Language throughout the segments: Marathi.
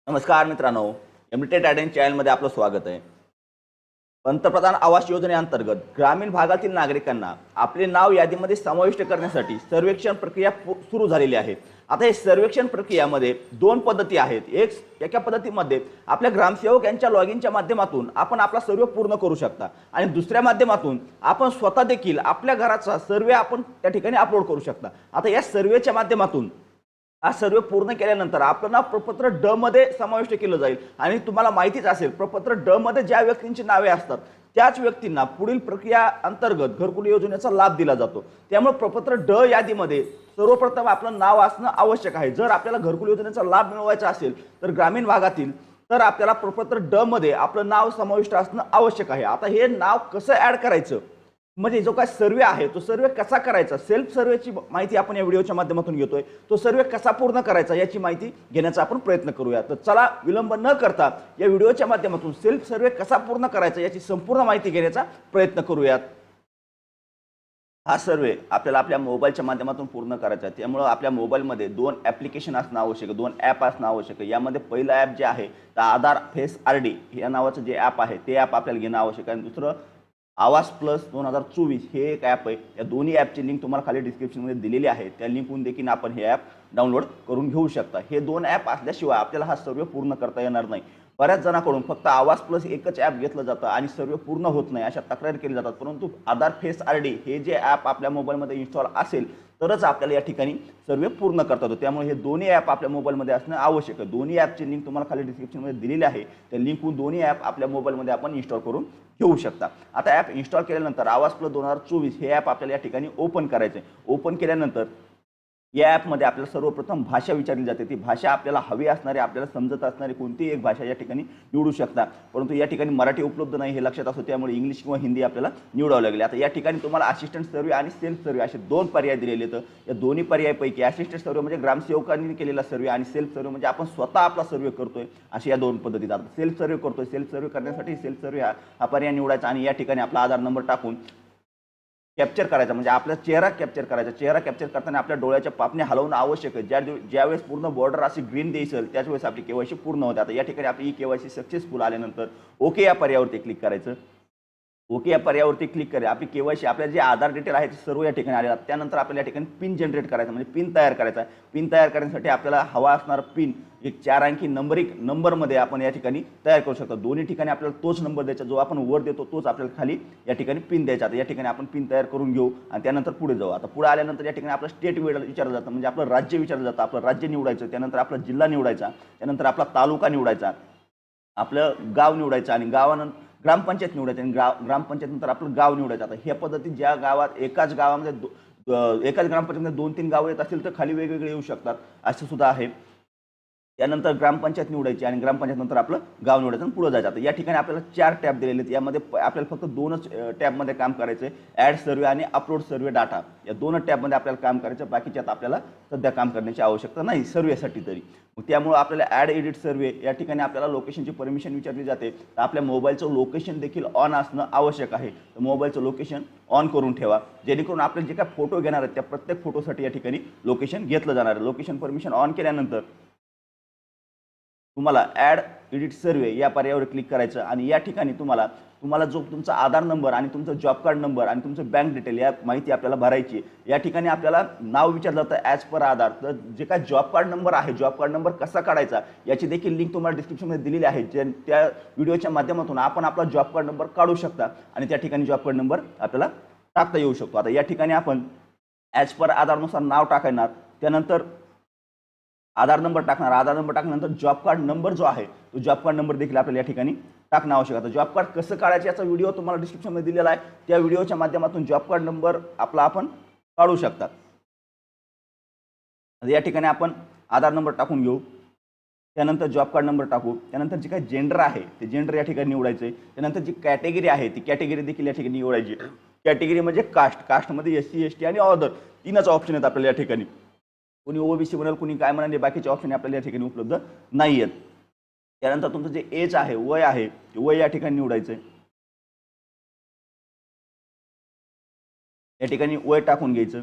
नमस्कार मित्रांनो, एमटेट आयडेन चॅनलमध्ये आपलं स्वागत आहे. पंतप्रधान आवास योजनेअंतर्गत ग्रामीण भागातील नागरिकांना आपले नाव यादीमध्ये समाविष्ट करण्यासाठी सर्वेक्षण प्रक्रिया सुरू झालेली आहे. आता हे सर्वेक्षण प्रक्रियामध्ये दोन पद्धती आहेत. एका पद्धतीमध्ये आपल्या ग्रामसेवक यांच्या लॉग इनच्या माध्यमातून आपण आपला सर्वे पूर्ण करू शकता आणि दुसऱ्या माध्यमातून आपण स्वतः देखील आपल्या घराचा सर्वे आपण त्या ठिकाणी अपलोड करू शकता. आता या सर्वेच्या माध्यमातून हा सर्वे पूर्ण केल्यानंतर आपलं नाव प्रपत्र ड मध्ये समाविष्ट केलं जाईल आणि तुम्हाला माहितीच असेल प्रपत्र ड मध्ये ज्या व्यक्तींची नावे असतात त्याच व्यक्तींना पुढील प्रक्रिया अंतर्गत घरकुल योजनेचा लाभ दिला जातो. त्यामुळे प्रपत्र ड यादीमध्ये सर्वप्रथम आपलं नाव असणं आवश्यक आहे. जर आपल्याला घरकुल योजनेचा लाभ मिळवायचा असेल तर ग्रामीण भागातील तर आपल्याला प्रपत्र ड मध्ये आपलं नाव समाविष्ट असणं आवश्यक आहे. आता हे नाव कसं ऍड करायचं म्हणजे जो काय सर्वे आहे तो सर्वे कसा करायचा, सेल्फ सर्वेची माहिती आपण या व्हिडिओच्या माध्यमातून घेतोय. तो सर्वे कसा पूर्ण करायचा याची माहिती घेण्याचा आपण प्रयत्न करूया. तर चला विलंब न करता या व्हिडिओच्या माध्यमातून सेल्फ सर्वे कसा पूर्ण करायचा याची संपूर्ण माहिती घेण्याचा प्रयत्न करूयात. हा सर्वे आपल्याला आपल्या मोबाईलच्या माध्यमातून पूर्ण करायचा आहे. त्यामुळे आपल्या मोबाईलमध्ये दोन ॲप्लिकेशन असणं आवश्यक आहे, दोन ॲप असणं आवश्यक आहे. यामध्ये पहिलं ॲप जे आहे तर आधार फेस आरडी या नावाचं जे ॲप आहे ते ॲप आपल्याला घेणं आवश्यक आहे. आणि दुसरं आवास प्लस 2024 हे एक ॲप आहे. या दोन्ही ॲपची लिंक तुम्हाला खाली डिस्क्रिप्शनमध्ये दिलेली आहे. त्या लिंकहून देखील आपण हे ॲप डाउनलोड करून घेऊ शकता. हे दोन ॲप असल्याशिवाय आपल्याला हा सर्वे पूर्ण करता येणार नाही. बऱ्याच जणांकडून फक्त आवास प्लस एकच ॲप घेतलं जातं आणि सर्वे पूर्ण होत नाही अशा तक्रारी केली जातात. परंतु आधार फेस आरडी हे जे ॲप आपल्या मोबाईलमध्ये इन्स्टॉल असेल तरच आपल्याला या ठिकाणी सर्वे पूर्ण करता येतो. त्यामुळे हे दोन्ही ॲप आपल्या मोबाईलमध्ये असणं आवश्यक आहे. दोन्ही ॲपची लिंक तुम्हाला खाली डिस्क्रिप्शनमध्ये दिलेली आहे. त्या लिंकहून दोन्ही ॲप आपल्या मोबाईलमध्ये आपण इन्स्टॉल करून घेऊ शकता. आता ॲप इन्स्टॉल केल्यानंतर आवास प्लस 2024 हे ॲप आपल्याला या ठिकाणी ओपन करायचं आहे. ओपन केल्यानंतर या ॲपमध्ये आपल्याला सर्वप्रथम भाषा विचारली जाते. ती भाषा आपल्याला हवी असणारी, आपल्याला समजत असणारी कोणतीही एक भाषा या ठिकाणी निवडू शकता. परंतु या ठिकाणी मराठी उपलब्ध नाही हे लक्षात असतो. त्यामुळे इंग्लिश किंवा हिंदी आपल्याला निवडावं लागेल. आता या ठिकाणी तुम्हाला असिस्टंट सर्वे आणि सेल्फ सर्वे असे दोन पर्याय दिलेले आहेत. या दोन्ही पर्यायापैकी असिस्टंट सर्वे म्हणजे ग्रामसेवकांनी केलेला सर्वे आणि सेल्फ सर्वे म्हणजे आपण स्वतः आपला सर्वे करतोय अशा या दोन पद्धतीत. आता सेल्फ सर्वे करतोय, सेल्फ सर्वे करण्यासाठी सेल्फ सर्वे हा पर्याय निवडायचा आणि या ठिकाणी आपला आधार नंबर टाकून कॅप्चर करायचा म्हणजे आपला चेहरा कॅप्चर करायचा. चेहरा कॅप्चर करताना आपल्या डोळ्याच्या पापण्या हलवणं आवश्यक आहे. ज्यावेळेस पूर्ण बॉर्डर अशी ग्रीन दिसेल त्याच वेळेस आपली केवायसी पूर्ण होते. आता या ठिकाणी आपली केवायसी सक्सेसफुल आल्यानंतर ओके या पर्यायावरती क्लिक करायचं. ओके या पर्यायावरती क्लिक करा. आपली केवायसी आपल्या जे आधार डिटेल आहे ते सर्व या ठिकाणी आलेला. त्यानंतर आपल्याला या ठिकाणी पिन जनरेट करायचा म्हणजे पिन तयार करायचा. पिन तयार करण्यासाठी आपल्याला हवा असणारा पिन एक 4 अंकी नंबरमध्ये आपण या ठिकाणी तयार करू शकतो. दोन्ही ठिकाणी आपल्याला तोच नंबर द्यायचा, जो आपण वर देतो तोच आपल्याला खाली या ठिकाणी पिन द्यायचा. आता या ठिकाणी आपण पिन तयार करून घेऊ आणि त्यानंतर पुढे जाऊ. आता पुढे आल्यानंतर या ठिकाणी आपलं स्टेट विचारलं जातं म्हणजे आपलं राज्य विचारलं जातं. आपलं राज्य निवडायचं, त्यानंतर आपला जिल्हा निवडायचा, त्यानंतर आपला तालुका निवडायचा, आपलं गाव निवडायचं आणि गावानंतर ग्रामपंचायत निवडायचं आणि ग्रामपंचायत नंतर आपलं गाव निवडायचं. आता ह्या पद्धतीत ज्या गावात एकाच गावामध्ये एकाच ग्रामपंचायतीमध्ये 2-3 गावं येत असतील तर खाली वेगवेगळे येऊ शकतात असं सुद्धा आहे. त्यानंतर ग्रामपंचायत निवडायची आणि ग्रामपंचायत नंतर आपलं गाव निवडायचं आणि पुढे जायचं. आता या ठिकाणी आपल्याला 4 टॅब दिलेले आहेत. यामध्ये आपल्याला फक्त 2च टॅबमध्ये काम करायचं आहे, ॲड सर्वे आणि अपलोड सर्वे डाटा. या 2 टॅबमध्ये आपल्याला काम करायचं. बाकीच्यात आपल्याला सध्या काम करण्याची आवश्यकता नाही सर्वेसाठी तरी. मग त्यामुळे आपल्याला ॲड एडिट सर्वे या ठिकाणी आपल्याला लोकेशनची परमिशन विचारली जाते. तर आपल्या मोबाईलचं लोकेशन देखील ऑन असणं आवश्यक आहे. तर मोबाईलचं लोकेशन ऑन करून ठेवा जेणेकरून आपले जे काय फोटो घेणार आहेत त्या प्रत्येक फोटोसाठी या ठिकाणी लोकेशन घेतलं जाणार आहे. लोकेशन परमिशन ऑन केल्यानंतर तुम्हाला ॲड एडिट सर्वे या पर्यायावर क्लिक करायचं आणि या ठिकाणी तुम्हाला जो तुमचा आधार नंबर आणि तुमचा जॉब कार्ड नंबर आणि तुमचं बँक डिटेल या माहिती आपल्याला भरायची आहे. या ठिकाणी आपल्याला नाव विचारलं जातं ॲज पर आधार. तर जे काय जॉब कार्ड नंबर आहे, जॉब कार्ड नंबर कसा काढायचा याची देखील लिंक तुम्हाला डिस्क्रिप्शनमध्ये दिलेली आहे. त्या व्हिडिओच्या माध्यमातून आपण आपला जॉब कार्ड नंबर काढू शकता आणि त्या ठिकाणी जॉब कार्ड नंबर आपल्याला टाकता येऊ शकतो. आता या ठिकाणी आपण ॲज पर आधारनुसार नाव टाकणार, त्यानंतर आधार नंबर टाकणार. आधार नंबर टाकल्यानंतर जॉब कार्ड नंबर जो आहे तो जॉब कार्ड नंबर देखील आपल्याला या ठिकाणी टाकणं आवश्यक आहे. जॉब कार्ड कसं काढायचं याचा व्हिडिओ तुम्हाला डिस्क्रिप्शनमध्ये दिलेला आहे. त्या व्हिडिओच्या माध्यमातून जॉब कार्ड नंबर आपला आपण काढू शकता. या ठिकाणी आपण आधार नंबर टाकून घेऊ, त्यानंतर जॉब कार्ड नंबर टाकू, त्यानंतर जे काही जेंडर आहे ते जेंडर या ठिकाणी निवडायचं आहे. त्यानंतर जी कॅटेगरी आहे ती कॅटेगरी देखील या ठिकाणी निवडायची. कॅटेगरी म्हणजे कास्टमध्ये SC ST आणि अदर 3च ऑप्शन आहेत आपल्याला या ठिकाणी. कोणी OBC म्हणाल, कोणी काय म्हणाले, बाकीचे ऑप्शन आपल्याला या ठिकाणी उपलब्ध नाही आहेत. त्यानंतर तुमचं जे एज आहे, वय आहे, ते वय या ठिकाणी निवडायचं आहे. या ठिकाणी वय टाकून घ्यायचं.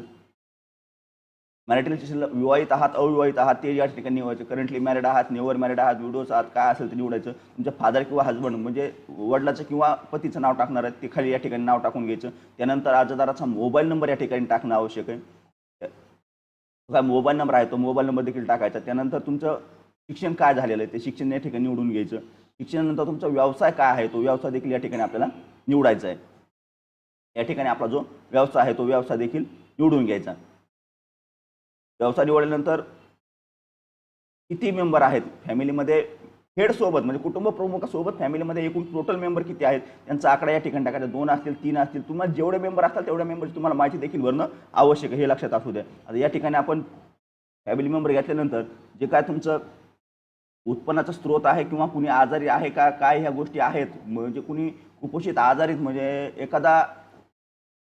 मॅरिटल स्टेटसला विवाहित आहात अविवाहित आहात ते या ठिकाणी निवडायचं. करंटली मॅरिड आहात, नेव्हर मॅरिड आहात, विडोज आहात, काय असेल ते निवडायचं. तुमच्या फादर किंवा हजबंड म्हणजे वडिलाचं किंवा पतीचं नाव टाकणार आहे ते खाली या ठिकाणी नाव टाकून घ्यायचं. त्यानंतर अर्जदाराचा मोबाईल नंबर या ठिकाणी टाकणं आवश्यक आहे. काय मोबाईल नंबर आहे तो मोबाईल नंबर देखील टाकायचा. त्यानंतर तुमचं शिक्षण काय झालेलं आहे ते शिक्षण या ठिकाणी निवडून घ्यायचं. शिक्षणानंतर तुमचा व्यवसाय काय आहे तो व्यवसाय देखील या ठिकाणी आपल्याला निवडायचा आहे. या ठिकाणी आपला जो व्यवसाय आहे तो व्यवसाय देखील निवडून घ्यायचा. व्यवसाय निवडल्यानंतर किती मेंबर आहेत फॅमिलीमध्ये हेडसोबत म्हणजे कुटुंब प्रमुखासोबत फॅमिलीमध्ये एकूण टोटल मेंबर किती आहेत त्यांचा आकडा या ठिकाणी टाकायचा. 2 असतील 3 असतील तुम्हाला जेवढे मेंबर असतात तेवढ्या मेंबरची तुम्हाला माहिती देखील भरणं आवश्यक आहे हे लक्षात असू द्या. आता या ठिकाणी आपण फॅमिली मेंबर घेतल्यानंतर जे काय तुमचं उत्पन्नाचा स्रोत आहे किंवा कुणी आजारी आहे का काय ह्या गोष्टी आहेत म्हणजे कुणी कुपोषित आजारीत म्हणजे एखादा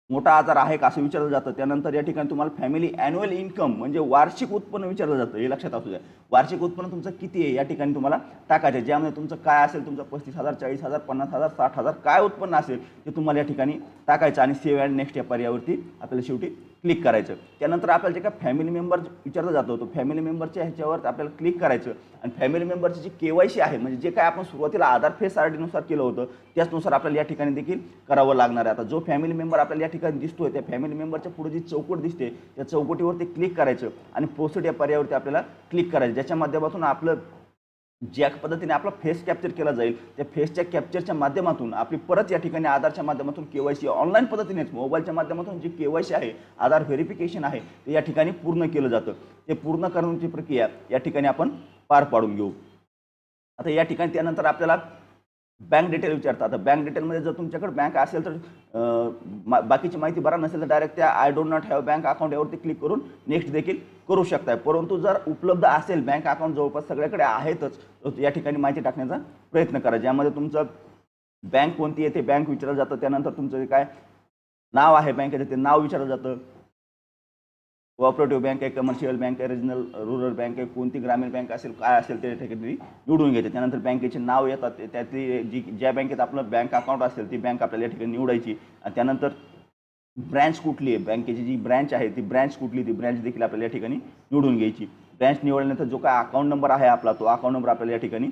मोठा आजार आहे का असं विचारलं जातं. त्यानंतर या ठिकाणी तुम्हाला फॅमिली ॲन्युअल इन्कम म्हणजे वार्षिक उत्पन्न विचारलं जातं हे लक्षात असू द्या. वार्षिक उत्पन्न तुमचं किती आहे या ठिकाणी तुम्हाला टाकायचं आहे. ज्यामध्ये तुमचं काय असेल तुमचं 35,000 40,000 50,000 60,000 काय उत्पन्न असेल ते तुम्हाला या ठिकाणी टाकायचं आणि सेव्ह अँड नेक्स्ट या पर्यायावरती आपल्याला शेवटी क्लिक करायचं. त्यानंतर आपल्याला जे काय फॅमिली मेंबर विचारलं जातो तो फॅमिली मेंबरच्या ह्याच्यावर आपल्याला क्लिक करायचं आणि फॅमिली मेंबरची जी KYC आहे म्हणजे जे काय आपण सुरुवातीला आधार फेस RD केलं होतं त्याचनुसार आपल्याला या ठिकाणी देखील करावं लागणार आहे. आता जो फॅमिली मेंबर आपल्याला या ठिकाणी दिसतोय त्या फॅमिली मेंबरच्या पुढे जी चौकट दिसते त्या चौकटीवरती क्लिक करायचं आणि प्रोसीड या पर्यायावरती आपल्याला क्लिक करायचं. ज्याच्या माध्यमातून आपलं ज्या पद्धतीने आपला फेस कॅप्चर केला जाईल त्या फेसच्या कॅप्चरच्या माध्यमातून आपली परत या ठिकाणी आधारच्या माध्यमातून KYC ऑनलाईन पद्धतीनेच मोबाईलच्या माध्यमातून जी KYC आहे आधार व्हेरिफिकेशन आहे ते या ठिकाणी पूर्ण केलं जातं. ते पूर्ण करण्याची प्रक्रिया या ठिकाणी आपण पार पाडून घेऊ. आता या ठिकाणी त्यानंतर आपल्याला बँक डिटेल विचारतात. आता बँक डिटेलमध्ये जर तुमच्याकडे बँक असेल तर बाकीची माहिती भरा नसेल तर डायरेक्ट त्या I don't not have bank account यावरती क्लिक करून नेक्स्ट देखील करू शकताय. परंतु जर उपलब्ध असेल बँक अकाउंट जवळपास सगळ्याकडे आहेतच या ठिकाणी माहिती टाकण्याचा प्रयत्न करा. ज्यामध्ये तुमचं बँक कोणती आहे ते बँक विचारलं जातं. त्यानंतर तुमचं जे काय नाव आहे बँकेचं ते नाव विचारलं जातं. कोऑपरेटिव्ह बँक आहे, कमर्शियल बँक आहे, रिजनल रूरल बँक आहे, कोणती ग्रामीण बँक असेल काय असेल ते ठिकाणी निवडून घ्यायचे. त्यानंतर बँकेचे नाव येतात त्यातली ज्या बँकेत आपलं बँक अकाउंट असेल ती बँक आपल्याला या ठिकाणी निवडायची. आणि त्यानंतर ब्रँच कुठली आहे बँकेची जी ब्रँच आहे ती ब्रँच कुठली ती ब्रँच देखील आपल्याला या ठिकाणी निवडून घ्यायची. ब्रँच निवडल्यानंतर जो काय अकाउंट नंबर आहे आपला तो अकाउंट नंबर आपल्याला या ठिकाणी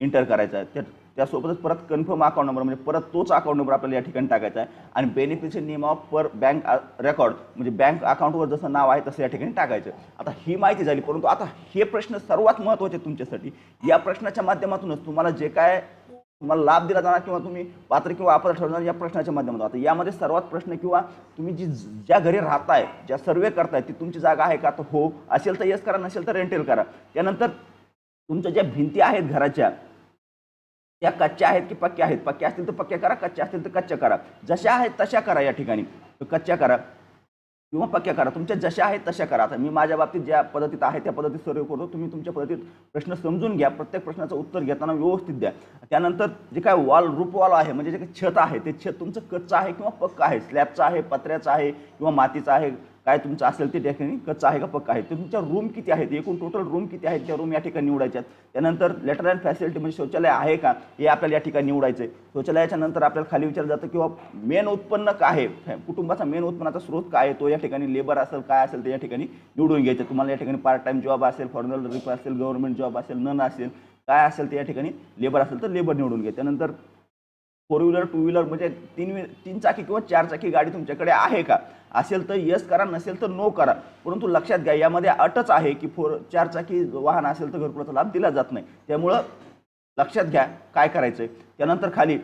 एंटर करायचा आहे. त्यासोबतच परत कन्फर्म अकाउंट नंबर म्हणजे परत तोच अकाउंट नंबर आपल्याला या ठिकाणी टाकायचा आहे. आणि beneficiary name of per bank record म्हणजे बँक अकाउंटवर जसं नाव आहे तसं या ठिकाणी टाकायचं. आता ही माहिती झाली. परंतु आता हे प्रश्न सर्वात महत्त्वाचे तुमच्यासाठी. या प्रश्नाच्या माध्यमातूनच तुम्हाला जे काय तुम्हाला लाभ दिला जाणार किंवा तुम्ही पात्र किंवा अपात्र ठरणार या प्रश्नाच्या माध्यमातून. आता यामध्ये सर्वात प्रश्न किंवा तुम्ही ज्या घरी राहताय ज्या सर्वे करताय ती तुमची जागा आहे का तर हो असेल तर येस करा नसेल तर रेंटेल करा. त्यानंतर तुमच्या ज्या भिंती आहेत घराच्या त्या कच्च्या आहेत की पक्क्या आहेत. पक्क्या असतील तर पक्क्या करा, कच्च्या असतील तर कच्च्या करा. जशा आहेत तशा करा या ठिकाणी कच्च्या करा किंवा पक्क्या करा. तुमच्या जशा आहेत तशा करा. आता मी माझ्या बाबतीत ज्या पद्धतीत आहे त्या पद्धतीत सर्व करतो. तुम्ही तुमच्या पद्धतीत प्रश्न समजून घ्या. प्रत्येक प्रश्नाचं उत्तर घेताना व्यवस्थित द्या. त्यानंतर जे काय रूप वॉल आहे म्हणजे जे काही छत आहे ते छत तुमचं कच्चं आहे किंवा पक्का आहे, स्लॅबचं आहे, पत्र्याचं आहे किंवा मातीचं आहे, काय तुमचं असेल ते ठिकाणी कच्चं आहे का पक्का आहे. तुमच्या रूम किती आहेत एकूण टोटल रूम किती आहेत त्या रूम या ठिकाणी निवडायच्यात. त्यानंतर लेटर अँड फॅसिलिटी म्हणजे शौचालय आहे का हे आपल्याला या ठिकाणी निवडायचं आहे. शौचालयाच्या नंतर आपल्याला खाली विचारलं जातं किंवा मेन उत्पन्न काय आहे कुटुंबाचा मेन उत्पन्नाचा स्रोत काय आहे तो या ठिकाणी लेबर असेल काय असेल ते या ठिकाणी निवडून घ्यायचं. तुम्हाला या ठिकाणी पार्ट टाइम जॉब असेल, फॉर्मल रिप असेल, गव्हर्नमेंट जॉब असेल, नन असेल काय असेल ते या ठिकाणी लेबर असेल तर लेबर निवडून घ्या. त्यानंतर 4 व्हीलर 2 व्हीलर म्हणजे 3 चाकी किंवा 4 चाकी गाडी तुमच्याकडे आहे का असेल तर येस करा नसेल तर नो करा. परंतु लक्षात घ्या यामध्ये अटच आहे की 4 चाकी वाहन असेल तर घरकुलाचा लाभ दिला जात नाही. त्यामुळं लक्षात घ्या काय करायचं आहे. त्यानंतर खाली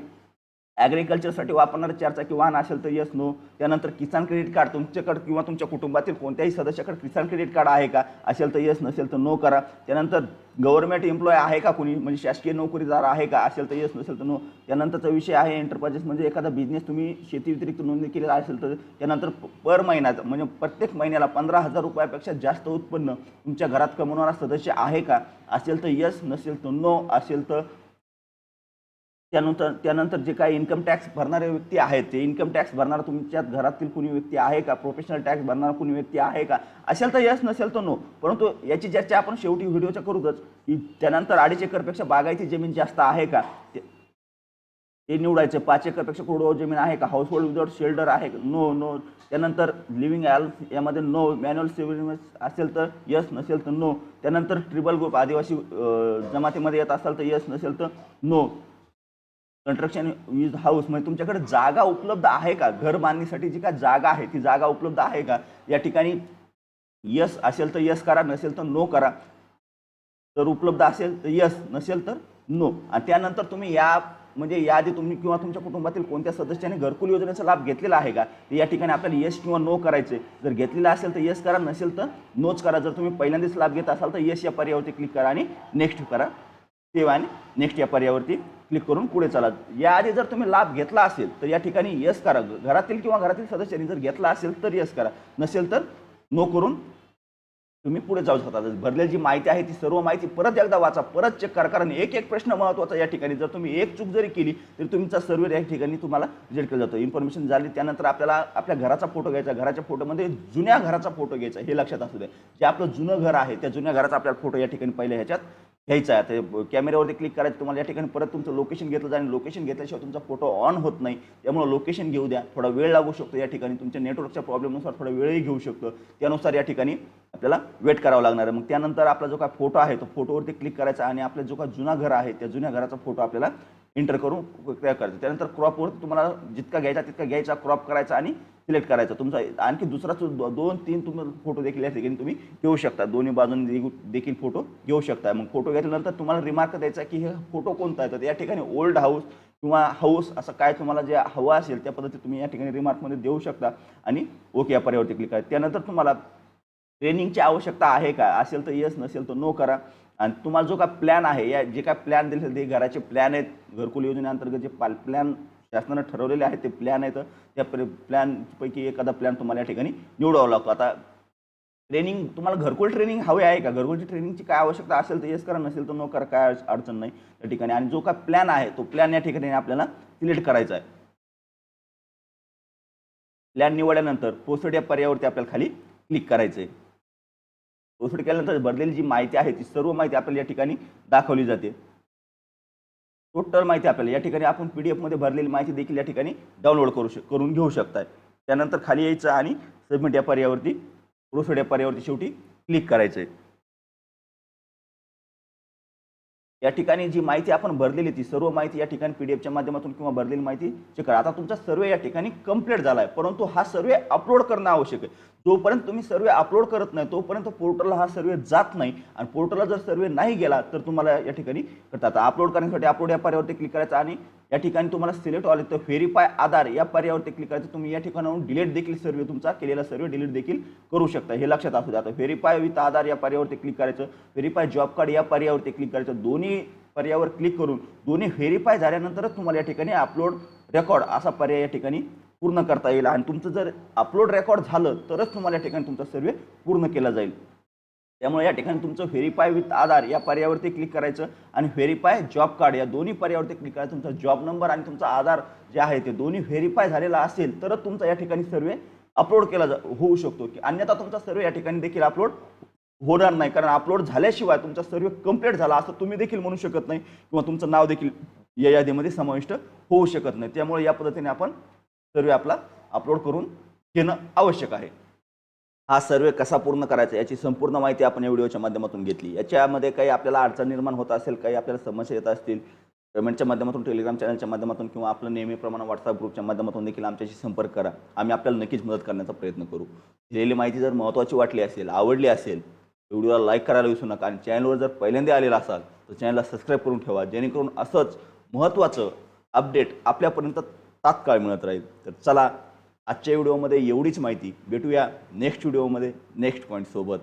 ॲग्रिकल्चरसाठी वापरणारे 4 चाकी वाहन असेल तर येस नो. त्यानंतर किसान क्रेडिट कार्ड तुमच्याकडे किंवा तुमच्या कुटुंबातील कोणत्याही सदस्याकडे किसान क्रेडिट कार्ड आहे का असेल तर येस नसेल तर नो करा. त्यानंतर गव्हर्नमेंट एम्प्लॉय आहे का कुणी म्हणजे शासकीय नोकरीदार आहे का असेल तर येस नसेल तर नो. त्यानंतरचा विषय आहे एंटरप्राइजेस म्हणजे एखादा बिझनेस तुम्ही शेती व्यतिरिक्त नोंदणी केलेला असेल तर. त्यानंतर पर महिन्यात म्हणजे प्रत्येक महिन्याला 15,000 रुपयापेक्षा जास्त उत्पन्न तुमच्या घरात कमवणारा सदस्य आहे का असेल तर येस नसेल तर नो असेल तर. त्यानंतर जे काही इन्कम टॅक्स भरणारे व्यक्ती आहेत ते इन्कम टॅक्स भरणारा तुमच्या घरातील कुणी व्यक्ती आहे का, प्रोफेशनल टॅक्स भरणारा कुणी व्यक्ती आहे का असेल तर यस नसेल तर नो. परंतु याची चर्चा आपण शेवटी व्हिडिओच्या करूच की त्यानंतर 2.5 एकरपेक्षा बागायती जमीन जास्त आहे का ते निवडायचं. 5 एकरपेक्षा कोरडवाहू जमीन आहे का, हाऊस होल्ड विदाउट शेल्टर आहे का, नो नो. त्यानंतर लिव्हिंग यामध्ये नो, मॅन्युअल सिव्हिल असेल तर यस, नसेल तर नो. त्यानंतर ट्रिबल ग्रुप आदिवासी जमातीमध्ये येत असाल तर यस, नसेल तर नो. कंस्ट्रक्शन विथ हाऊस म्हणजे तुमच्याकडे जागा उपलब्ध आहे का, घर बांधणीसाठी जी काय जागा आहे ती जागा उपलब्ध आहे का. या ठिकाणी यस असेल तर यस करा, नसेल तर नो करा. तर उपलब्ध असेल तर यस, नसेल तर नो. आणि त्यानंतर तुम्ही म्हणजे याआधी तुम्ही किंवा तुमच्या कुटुंबातील कोणत्या सदस्याने घरकुल योजनेचा लाभ घेतलेला आहे का, तर या ठिकाणी आपल्याला यस किंवा नो करायचे. जर घेतलेला असेल तर यस करा, नसेल तर नोच करा. जर तुम्ही पहिल्यांदाच लाभ घेत असाल तर यस या पर्यायावरती क्लिक करा आणि नेक्स्ट करा. सेव्ह आणि नेक्स्ट या पर्यायावरती क्लिक करून पुढे चला. याआधी जर तुम्ही लाभ घेतला असेल तर या ठिकाणी यस करा. घरातील किंवा घरातील सदस्यांनी जर घेतला असेल तर यस करा, नसेल तर नो करून तुम्ही पुढे जाऊ शकता. भरलेली जी माहिती आहे ती सर्व माहिती परत एकदा वाचा, परत चेक करा. कारण एक एक प्रश्न महत्त्वाचा या ठिकाणी. जर तुम्ही एक चूक जरी केली तरी तुमचा सर्व्हे या ठिकाणी तुम्हाला रिजेक्ट केला जातो. इन्फॉर्मेशन झाली त्यानंतर आपल्याला आपल्या घराचा फोटो घ्यायचा. घराच्या फोटोमध्ये जुन्या घराचा फोटो घ्यायचा, हे लक्षात असू द्या. जे आपलं जुनं घर आहे त्या जुन्या घराचा आपल्याला फोटो या ठिकाणी पहिले ह्याच्यात घ्यायचा आहे. ते कॅमेऱ्यावरती क्लिक करायचं. तुम्हाला या ठिकाणी परत तुमचं लोकेशन घेतलं जाईल. लोकेशन घेतल्याशिवाय तुमचा फोटो ऑन होत नाही. त्यामुळे लोकेशन घेऊ द्या. थोडा वेळ लागू शकतो या ठिकाणी. तुमच्या नेटवर्कच्या प्रॉब्लेमनुसार थोडा वेळही घेऊ शकतो. त्यानुसार या ठिकाणी आपल्याला वेट करावं लागणार आहे. मग त्यानंतर आपला जो काय फोटो आहे तो फोटोवरती क्लिक करायचा आणि आपला जो काय जुना घर आहे त्या जुन्या घराचा फोटो आपल्याला एंटर करून तयार करायचा. त्यानंतर क्रॉपवरती तुम्हाला जितका घ्यायचा तितका घ्यायचा, क्रॉप करायचा आणि सिलेक्ट करायचा. तुमचा आणखी दुसरा 2-3 तुम्हाला फोटो देखील या ठिकाणी तुम्ही घेऊ शकता. दोन्ही बाजूंनी देखील फोटो घेऊ शकता. मग फोटो घेतल्यानंतर तुम्हाला रिमार्क द्यायचा की हे फोटो कोणता आहे. तर या ठिकाणी ओल्ड हाऊस किंवा हाऊस असं काय तुम्हाला जे हवं असेल त्या पद्धतीने तुम्ही या ठिकाणी रिमार्कमध्ये देऊ शकता आणि ओके या पर्यायावरती क्लिक करा. त्यानंतर तुम्हाला ट्रेनिंगची आवश्यकता आहे का, असेल तर यस, नसेल तर नो करा. आणि तुम्हाला जो काय प्लॅन आहे, या जे काय प्लॅन दिले ते घराचे प्लॅन आहेत, घरकुल योजनेअंतर्गत जे प्लॅन शासनाने ठरवलेले आहेत ते प्लॅन आहेत. त्या प्लॅनपैकी एखादा प्लॅन तुम्हाला या ठिकाणी निवडावा लागतो. आता ट्रेनिंग तुम्हाला घरकुल ट्रेनिंग हवे आहे का, घरकुलची ट्रेनिंगची काय आवश्यकता असेल तर येस करा, नसेल तर नो करा, काय अडचण नाही त्या ठिकाणी. आणि जो काय प्लॅन आहे तो प्लॅन या ठिकाणी आपल्याला सिलेक्ट करायचा आहे. प्लॅन निवडल्यानंतर प्रोसीड या पर्यायावरती आपल्याला खाली क्लिक करायचं आहे. प्रोसीड केल्यानंतर भरलेली जी माहिती आहे ती सर्व माहिती आपल्याला या ठिकाणी दाखवली जाते. टोटल माहिती आपल्याला या ठिकाणी आपण PDF मध्ये भरलेली माहिती देखील या ठिकाणी डाउनलोड करून घेऊ शकताय. त्यानंतर खाली यायचं आणि सबमिट या पर्यायावरती, प्रोसीड या पर्यायावरती शेवटी क्लिक करायचं आहे. या ठिकाणी जी माहिती आपण भरलेली ती सर्व माहिती या ठिकाणी PDF माध्यमातून किंवा भरलेली माहिती चेक करा. आता तुमचा सर्वे या ठिकाणी कंप्लीट झाला आहे, परंतु हा सर्वे अपलोड करणं आवश्यक आहे. जोपर्यंत तुम्ही सर्वे अपलोड करत नाही तोपर्यंत पोर्टलला हा सर्वे जात नाही. आणि पोर्टलला जर सर्वे नाही गेला तर तुम्हाला या ठिकाणी करतात. अपलोड करण्यासाठी अपलोड या पर्यायावरती क्लिक करायचं आणि या ठिकाणी तुम्हाला सिलेक्ट आले तर व्हेरीफाय आधार या पर्यायावरती क्लिक करायचं. तुम्ही या ठिकाणाहून डिलीट देखील सर्वे, तुमचा केलेला सर्वे डिलीट देखील करू शकता, हे लक्षात असू द्या. आता व्हेरीफाय विथ आधार या पर्यायावरती क्लिक करायचं. व्हेरीफाय जॉब कार्ड या पर्यायावरती क्लिक करायचं. दोन्ही पर्यायावर क्लिक करून दोन्ही व्हेरीफाय झाल्यानंतरच तुम्हाला या ठिकाणी अपलोड रेकॉर्ड असा पर्याय या ठिकाणी पूर्ण करता येईल. आणि तुमचं जर अपलोड रेकॉर्ड झालं तरच तुम्हाला या ठिकाणी तुमचा सर्वे पूर्ण केला जाईल. त्यामुळे या ठिकाणी तुमचं व्हेरीफाय विथ आधार या पर्यायावरती क्लिक करायचं आणि व्हेरीफाय जॉब कार्ड या दोन्ही पर्यायावरती क्लिक करायचं. तुमचा जॉब नंबर आणि तुमचा आधार जे आहे ते दोन्ही व्हेरीफाय झालेला असेल तरच तुमचा या ठिकाणी सर्वे अपलोड केला होऊ शकतो. की अन्यथा तुमचा सर्वे या ठिकाणी देखील अपलोड होणार नाही. कारण अपलोड झाल्याशिवाय तुमचा सर्वे कंप्लीट झाला असं तुम्ही देखील म्हणू शकत नाही किंवा तुमचं नाव देखील या यादीमध्ये समाविष्ट होऊ शकत नाही. त्यामुळे या पद्धतीने आपण सर्वे आपला अपलोड करून घेणं आवश्यक आहे. हा सर्वे कसा पूर्ण करायचा याची संपूर्ण माहिती आपण या व्हिडिओच्या माध्यमातून घेतली. याच्यामध्ये काही आपल्याला अडचण निर्माण होत असेल, काही आपल्याला समस्या येत असतील, पेमेंटच्या माध्यमातून, टेलिग्राम चॅनलच्या माध्यमातून किंवा आपलं नेहमीप्रमाणे व्हॉट्सअप ग्रुपच्या माध्यमातून देखील आमच्याशी संपर्क करा. आम्ही आपल्याला नक्कीच मदत करण्याचा प्रयत्न करू. दिलेली माहिती जर महत्त्वाची वाटली असेल, आवडली असेल, व्हिडिओला लाईक करायला विसरू नका. आणि चॅनलवर जर पहिल्यांदा आलेला असाल तर चॅनलला सबस्क्राईब करून ठेवा, जेणेकरून असंच महत्त्वाचं अपडेट आपल्यापर्यंत तात्काळ मिळत राहील. तर चला, आजच्या व्हिडिओमध्ये एवढीच माहिती. भेटूया नेक्स्ट व्हिडिओमध्ये नेक्स्ट पॉईंट सोबत.